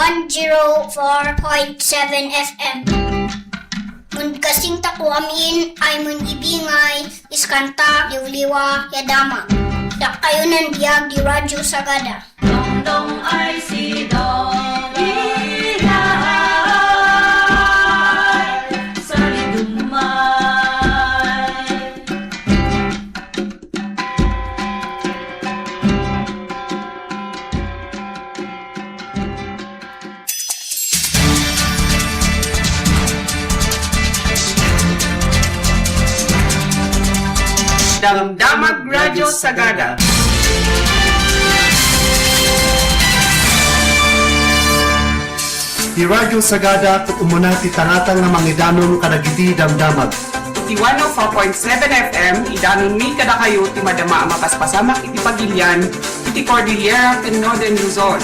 104.7 FM. Mun kasing takuamin ay mun ibingay, iskanta, liwliwa, yadama. Dak kayo ng biyag di Radyo Sagada. Dong ay si Dong Ilahay sa lidumay. Damdamag Radyo Sagada. Di Radyo Sagada kung umuna ti tangatang nga mangidanon kadagiti damdamag. Ti 104.7 FM, idanon mi kada kayo ti madama mapaspasamak iti pagilian, iti Cordillera ken Northern Luzon.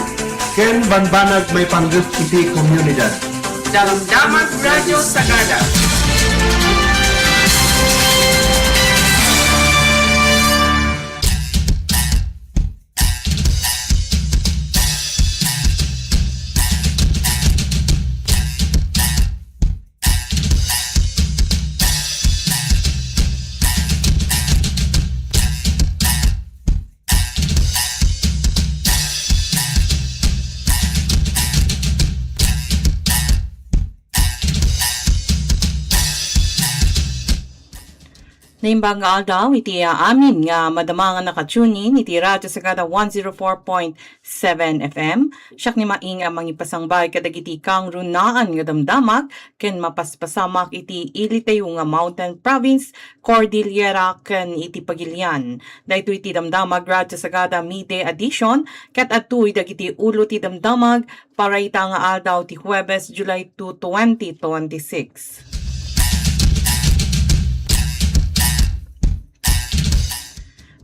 Ken banbanag may panggap iti komunidad. Damdamag Radyo Sagada. Naimbang nga aldaw, iti amin nga madama nga nakatunin, iti Radyo Sagada 104.7 FM. Siyak ni maing mangipasangbay kadagiti kang runaan nga damdamag, ken mapaspasamak iti ilitayo nga Mountain Province, Cordillera, ken iti Pagilian. Dahito iti damdamag Radyo Sagada Midday Edition, ket atuy dagiti ulo ti damdamag, para ita nga aldaw ti Huwebes, July 2, 2026.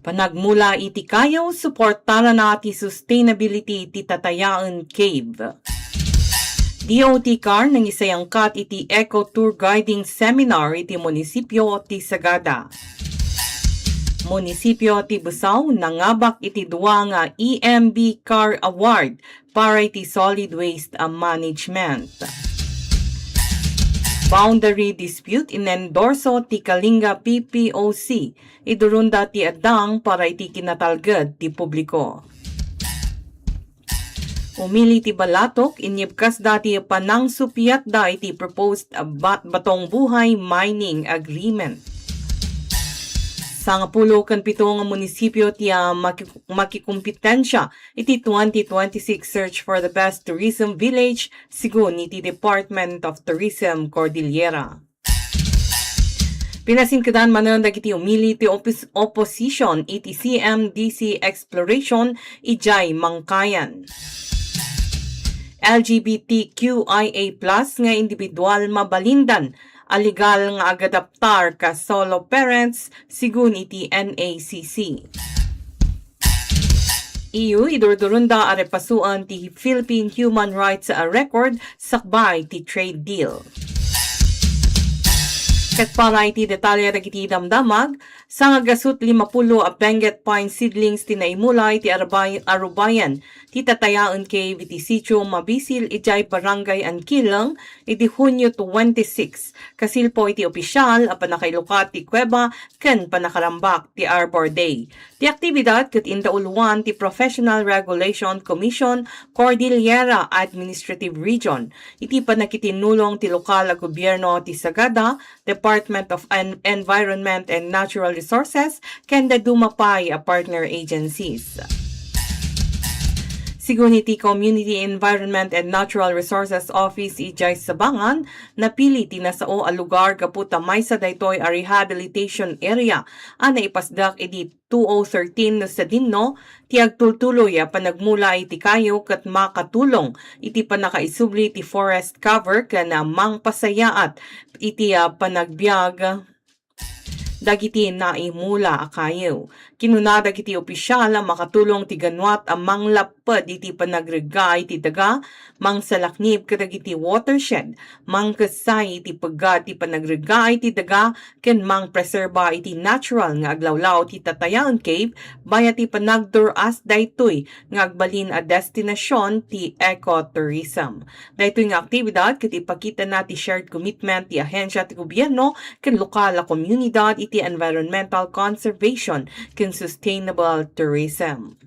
Panagmula iti kayo, suportara na ti sustainability ti Tatayaan Cave. DOT car nang isayangkat iti Eco Tour Guiding Seminar iti munisipyo ti Sagada. Munisipyo ti Busaw nangabak iti duwa nga EMB Car Award para iti Solid Waste Management. Boundary dispute inendorso ti Kalinga PPOC, idurunda ti adang para iti kinatalged ti publiko. Umili ti balatok, inyibkas dati panang supiyat da iti proposed batong buhay mining agreement. Sa nga pulo kan pito nga munisipyo ti makikumpetensya iti 2026 Search for the Best Tourism Village sigun iti Department of Tourism Cordillera. Pinasingkadan manan dagiti umili ti opposition iti CMDC Exploration ijay Mangkayan. LGBTQIA+ nga individual mabalindan aligal nga agadaptar ka solo parents sigun iti NACC. EU idurdurunda arepasuan ti Philippine Human Rights Record sakbay ti trade deal. Ket para iti detalye dagiti damdamag, sa nga gasut 50 a Benguet Pine seedlings tinaimulay ti Arubayan, ti Tatayaan Cave iti Sitio Mabisil ijay Barangay Anquilang, iti Hunyo 26, kasilpo iti opisyal a panakailukat ti Cueva, ken panakarambak ti Arbor Day. Ti aktibidad ket indauluan ti Professional Regulation Commission Cordillera Administrative Region, iti panakitinulong ti lokal a gobyerno ti Sagada, Department of Environment and Natural Resources, ken dumapay a partner agencies. Siguniti Community Environment and Natural Resources Office ijay Sabangan, napili tinasao a lugar kaputa maysa daytoy a rehabilitation area ana ipasdak iti 2013 no sa dinno, ti agtultuloy a panagmula iti kayo kat makatulong iti panakaisubli ti forest cover kana mangpasayaat iti panagbiag dagiti naimula akayo. Kinunada iti opisyal ang makatulong ti ganwat ang manglapad iti panagregay iti daga, mangsalaknib kadagiti watershed, mangkasay iti pagga ti panagregay iti daga, ken mangpreserba iti natural nga aglawlaw ti Tatayaon Cave, bayat ti panagduras daytoy nga agbalin a destinasyon ti ecotourism. Daytoy nga aktibidad ket ipakita na ti shared commitment ti ahensya ti gobyerno ken lokal a komunidad iti environmental conservation ken sustainable tourism.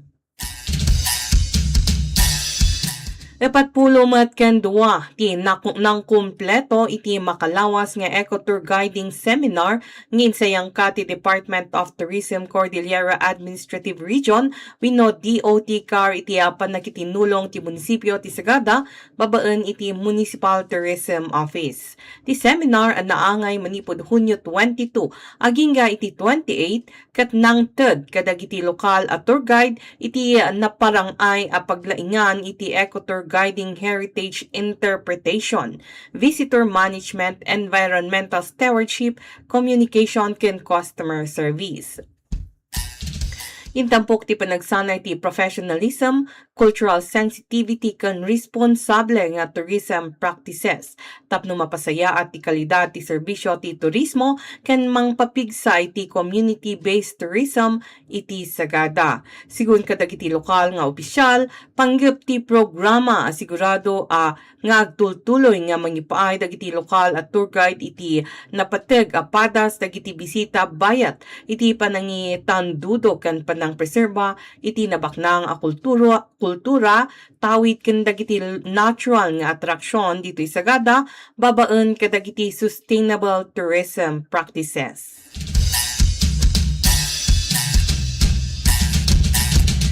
40 ken 2 ti nang kumpleto iti makalawas nga eco-tour guiding seminar ngin sayang ka ti Department of Tourism Cordillera Administrative Region wenno DOT CAR iti apan nakitinulong ti munisipyo ti Sagada babaen iti Municipal Tourism Office. Ti seminar ang naangay manipod Hunyo 22 agingga iti 28 ket nangted kadagiti lokal a tour guide iti naparangay a paglaingan iti eco-tour guiding heritage interpretation, visitor management, environmental stewardship, communication, ken customer service. Intampok ti panagsanay ti professionalism, cultural sensitivity ken responsable nga tourism practices. Tapno mapasaya at ti kalidad ti serbisyo ti turismo ken mangpapigsay ti community-based tourism iti Sagada. Sigun kadagiti lokal nga opisyal, panggep ti programa asigurado nga agtultuloy nga mangipaay dagiti lokal at tour guide iti napateg a padas dagiti bisita bayat iti panangitandudo ken nang preserba iti nabaknang a kultura tawid ken dagiti natural nga atraksyon dito sa Sagada babaen kadagiti sustainable tourism practices.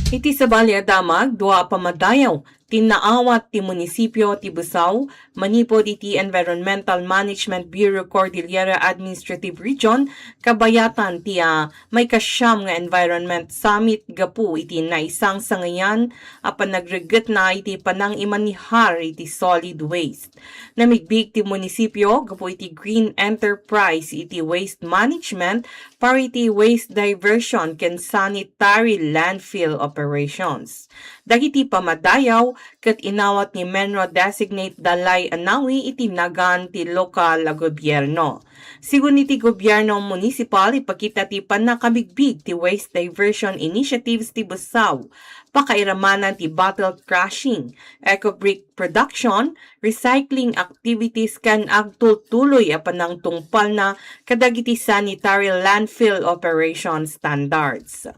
Iti sabali a damag dua pamadayaw tinaawat ti munisipyo ti Busaw, manipod iti Environmental Management Bureau Cordillera Administrative Region, kabayatan ti may kasyam nga Environment Summit gapu iti naisang sangayan apan nagreget na iti panang imanihar iti solid waste. Namigbig ti munisipyo gapu iti Green Enterprise iti waste management para iti waste diversion ken sanitary landfill operations. Dagiti pamadayaw ket inawat ni Menro designate Dalay Anawi iti nagan ti lokal a gobyerno. Sigun iti gobyerno municipal ipakita ti panakabigbig ti waste diversion initiatives ti Busaw, pakairamanan ti bottle crushing, eco-brick production, recycling activities kan agtultuloy a panang tungpal na kadagiti sanitary landfill operation standards.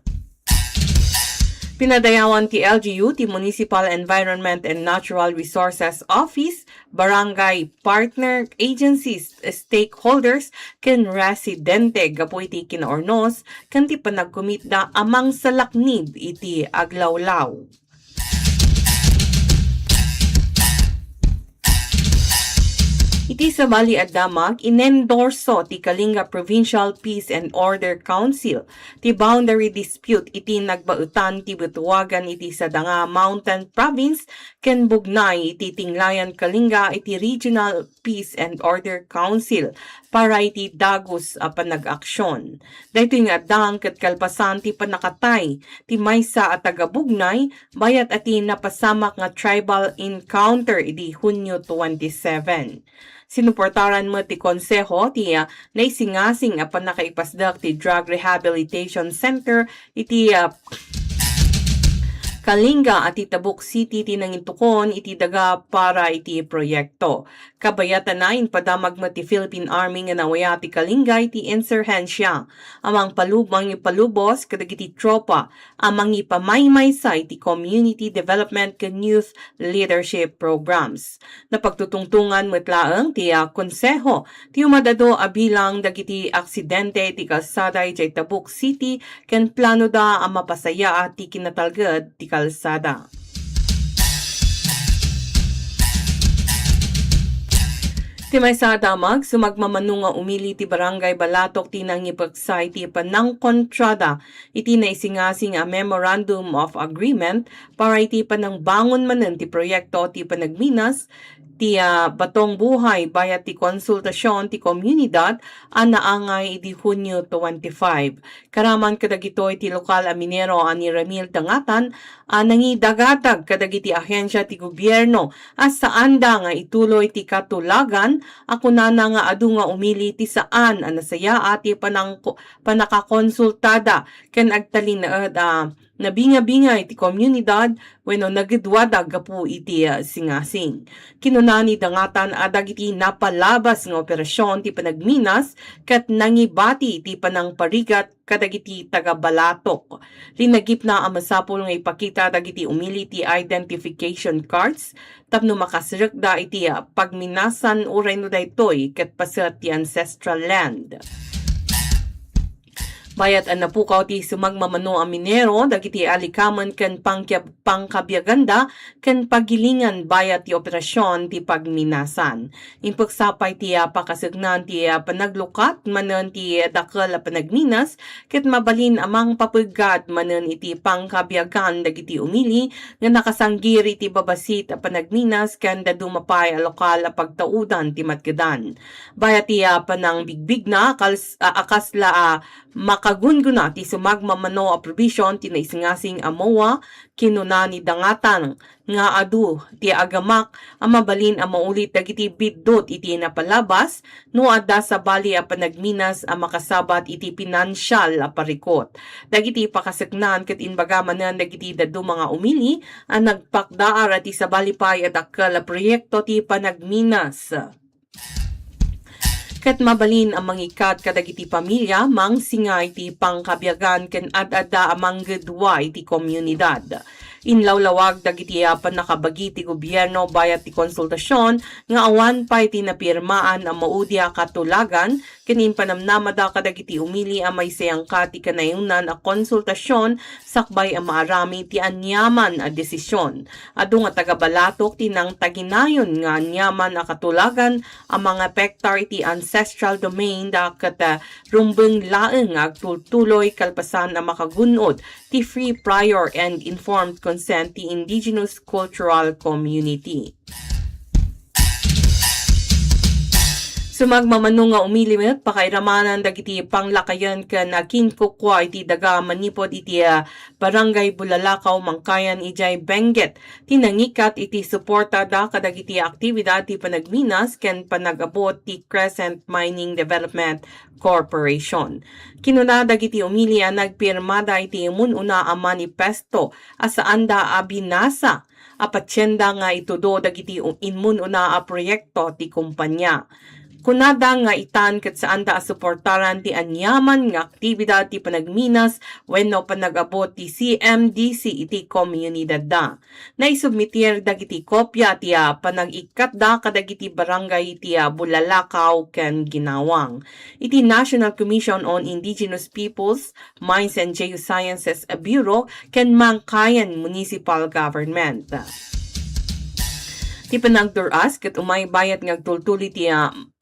Pinadayawan ti LGU, ti Municipal Environment and Natural Resources Office, barangay partner agencies, stakeholders, ken residente gapu iti kinaornos, ken ti panagkumitda amang salaknib iti aglawlaw. Iti sabali at damag, inendorso ti Kalinga Provincial Peace and Order Council ti boundary dispute iti nagbautan ti butuwagan iti Sadanga Mountain Province ken bugnay iti Tinglayan Kalinga iti Regional Peace and Order Council para iti dagus a panag-aksyon. Dahito nga dang ket kalpasan ti panakatay ti maysa at tagabugnay bayat ati napasamak nga tribal encounter iti Hunyo 27. Sinuportaran mo ti konseho ti naisingasing a panakaipasdak ti Drug Rehabilitation Center iti Kalinga at Tabuk City tinangintukon iti daga para iti proyekto. Kabayatan na padamag mo ti Philippine Army nga nawaya ti Kalinga iti insurhensya. Amang palubos kadagiti tropa amang ipamaymay-say ti community development ken youth leadership programs. Napagtutungtungan metlaeng ti konseho ti umadado abilang dagiti aksidente ti kalsada iti Tabuk City ken plano da ang mapasaya at ti kinatalged ti kalsada. Ti maysa damag sumagmamanunga umili ti barangay Balatok ti nangipagsay ti panang kontrada iti naisingasing a Memorandum of Agreement para iti panang bangon manen ti proyekto ti panagminas ti batong buhay bayat ti konsultasyon ti komunidad naangay iti Hunyo 25. Karaman kadagitoy ti lokal a minero ni Ramil Dangatan nangidagatag kadagiti ahensya ti gobyerno saan da nga ituloy ti katulagan kunana nga adu nga umili ti saan nasaya ati panakakonsultada ken agtalinaed nabinga-binga iti komunidad wenno nagidwadag gapu iti singasing. Kinunani dangatan dagiti napalabas nga operasyon ti panagminas ket nangibati iti panangparigat kadagiti taga-Balatok. Linagip na masapul nga ipakita dagiti umili ti identification cards tapno makasirikda iti pagminasan uray no daytoy ket paset ti ancestral land. Bayat napukaw ti sumagmamano ang minero dagiti alikaman ken pangkabiyaganda ken pagilingan bayat ti operasyon ti pagminasan. Impagsapay ti pakasagnan ti panaglukat manen ti dakkel a panagminas ket mabalin amang papugad manen iti pangkabiyagan dagiti umili nga nakasanggir iti babasit a panagminas ken dadumapay a lokal a pagtaudan ti matkedan. Bayat ti panang bigbig na akasla makagungguna ti sumagmamano a provision ti naisingasing amowa kinunani dangatan nga adu ti agamak mabalin maulit dagiti biddot iti napalabas no adda sa bali a panagminas makasabat iti pinansyal a parikot. Dagiti pakasagnan ket inbaga manen dagiti dadu mga umili nagpakdaar ati sa balipay at dakkel a proyekto ti panagminas. Ket mabalin ang mangikat kadagiti pamilya mangsingay ti pangkabiyagan ken adada amang gedway ti komunidad. Inlawlawag dagiti panakabagi ti gobyerno bayat ti konsultasyon nga awan pay ti napirmaan ang maudya katulagan kenin panamnamada kadagiti umili may sayangka ti kanayunan a konsultasyon sakbay maarami ti anyaman a desisyon. Adu nga taga-Balatok ti nang taginayon nga anyaman a katulagan ang mga pektar ti ancestral domain ket rumbeng laeng agtultuloy kalpasan a makagunod ti free, prior, and informed consent ti indigenous cultural community. Sumagmamano nga umilimit pakairamanan dagiti panglakayan ken kinkukwa iti daga manipod iti barangay Bulalakaw Mangkayan ijay Benguet tinangikat iti suporta da kadagiti aktibidad ti panagminas ken panagabot ti Crescent Mining Development Corporation. Kinuna dagiti umili nagpirmada iti imununa a manifesto asaan da binasa apatsyenda nga itudo dagiti inmununa a proyekto ti kumpanya. Kunada nga itan ket saan da suportaran ti anyaman nga aktibidad ti panagminas wenno panagabot ti CMDC iti komunidad da. Naisubmitir dagiti kopya ti panag-ikat da kadagiti barangay ti Bulalakaw ken Ginawang. Iti National Commission on Indigenous Peoples, Mines and Geosciences Bureau ken Mangkayan Municipal Government. Ti panagduras ket umay bayat nga agtultuli ti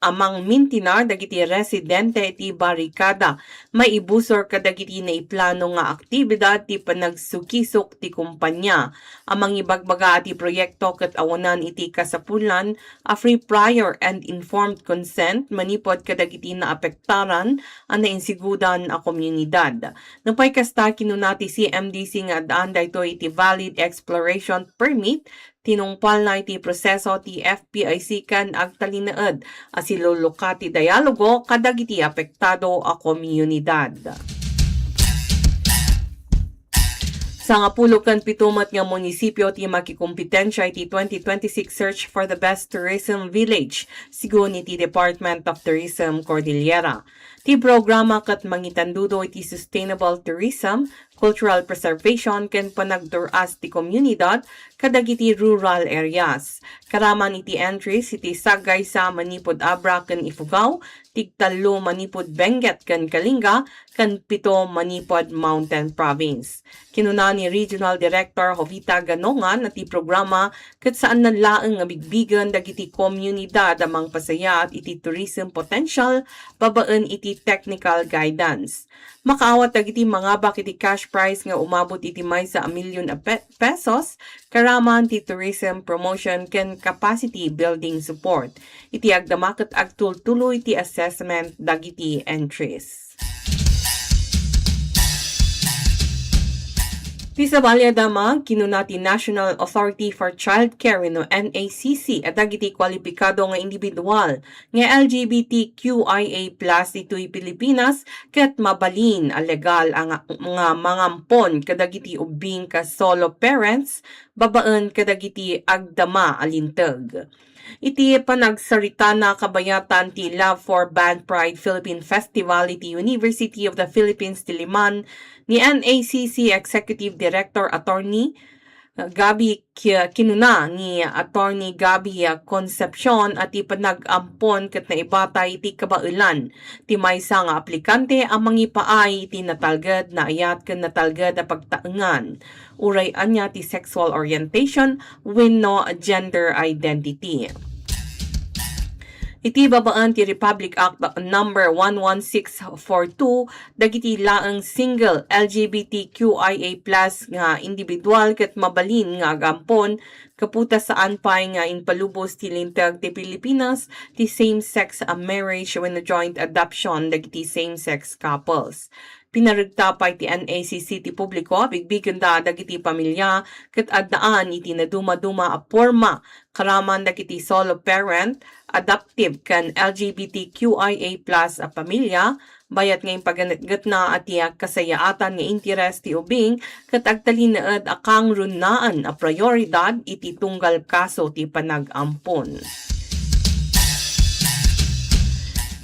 amang mintinar dagiti residente ti barikada maibusor kadagiti na iplano nga aktibidad ti panagsukisok ti kumpanya. Amang ibagbaga ti proyekto ket awanan iti kasapulan a free, prior, and informed consent manipod kadagiti na apektaran nainsigudan a komunidad. Napay kasta kinunati CMDC nga daan daytoy iti valid exploration permit tinungpal na iti proseso ti FPIC kan agtalinaed asilulukati dialogo kadagiti apektado a komunidad. Sa nga pulo kan pitumat nga munisipyo ti makikumpetensya iti 2026 Search for the Best Tourism Village sigun iti Department of Tourism Cordillera. Ti programa ket mangitandudo iti sustainable tourism, cultural preservation ken panagduras ti komunidad kadagiti rural areas. Karaman iti entries iti Sagay sa manipod Abra ken Ifugao, tigtalo manipod Benguet ken Kalinga, ken 7 manipod Mountain Province. Kinuna ni Regional Director Jovita Ganongan na ti programa ket saan nanlaeng nga bigbigan dagiti komunidad amang pasaya at iti tourism potential babaen iti technical guidance. Makaawat dagiti mga bak iti cash prize nga umabot iti may sa milyon pesos karaman ti tourism promotion ken capacity building support. Iti agdamakit agtultuloy ti assessment dagiti entries. Ti Sabalya Damag, kinunati National Authority for Child Care no NACC at dagiti kwalipikado nga individual nga LGBTQIA+ ito'y Pilipinas ket mabalin a legal ang mga mangampon kadagiti ubing ka solo parents babaan kadagiti agdama alintag. Iti panagsarita na kabayatan ti Love for Band Pride Philippine Festival iti University of the Philippines Diliman ni NACC Executive Director Attorney Gabi kinuna ni Attorney Gabi Concepcion at ipanag-ampon ket naibatay iti kabailan ti maysa nga aplikante ang mangipaay iti natalged na ayat ken natalged a pagtaengan uray anya ti sexual orientation wenno gender identity. Iti babaan ti Republic Act number 11642 dagiti laeng single LGBTQIA+ nga individual ket mabalin nga agampon kaputa saan pay nga inpalubos ti lintag ti Pilipinas ti same-sex marriage when joint adoption dagiti same-sex couples. Pinaragtapay ti NACC ti publiko bigbigen da dagiti pamilya ket addaan iti naduma-duma a porma karaman dagiti solo parent, adoptive ken LGBTQIA+ a pamilya bayat nga paganatgat na at kasayaatan nga interes ti ubing ket agtalinaed akang runaan a prioridad iti tunggal kaso ti panag-ampon.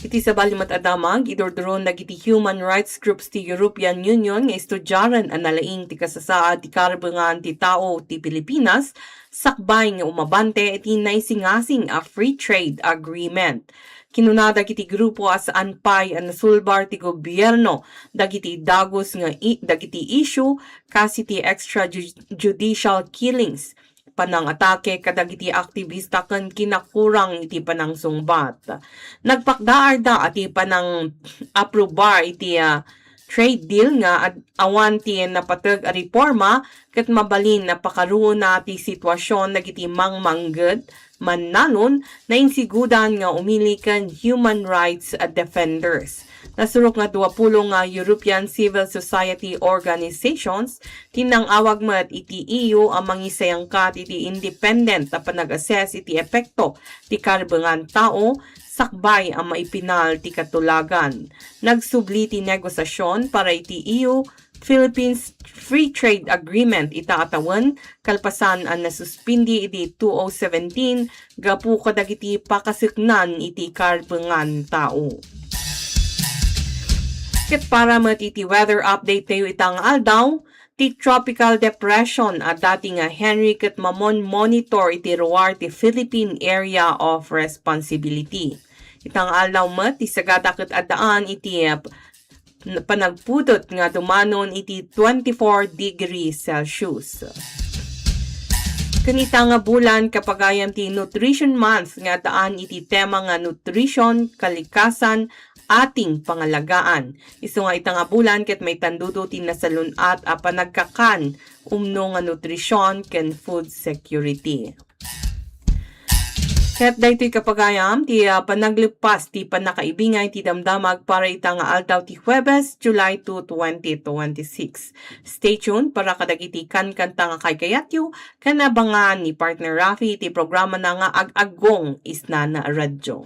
Iti sabalimat adamag, idordoron nagiti human rights groups ti European Union nga istudyaran ang nalaing ti kasasaad ti karabangan ti tao ti Pilipinas, sakbay nga umabante iti naisingasing a free trade agreement. Kinuna dagiti grupo asaan pay ang nasulbar ti gobyerno dagiti dagos nga dagiti issue kasi ti extrajudicial killings panang atake kadagiti aktivista ken kinakurang iti panang sungbat. Nagpakdaar da ati panang aprobar iti trade deal nga awan ti napateg a reforma ket mabalin na pakaruon na ti sitwasyon dagiti mangmangged mannanon na insigudan nga umili ken human rights defenders. Nasurok nga 20 nga European Civil Society Organizations tinang-awag met iti EU ang mangisayangkat iti independent na panag-assess iti epekto ti karabangan tao sakbay ang maipinal ti katulagan. Nagsubli ti negosasyon para iti EU Philippines Free Trade Agreement itaatawan kalpasan ang nasuspindi iti 2017 gapu kadagiti pakasiknan iti karabangan tao. Ket para met iti weather update tayo itang aldaw, ti tropical depression at dati nga Henry ket mamon monitor iti ROAR ti Philippine Area of Responsibility. Itang aldaw met ti sagada ket addaan iti panagpudot nga dumanon iti 24 degrees Celsius. Kanita nga bulan kapagayam ti Nutrition Month nga daan iti tema nga nutrition, kalikasan, ating pangalagaan. Isu nga itang bulan ket may tandudo ti nasalunat a panagkakan umno nga nutrisyon ken food security. Ket daytoy kapagayam ti panaglipas ti panakaibingay ti damdamag para itang aldaw ti Huwebes, July 2, 2026. Stay tuned para kadagiti kan-kanta nga kaykayatyo kanabangan ni partner Rafi ti programa na nga ag-agong isna na radyo.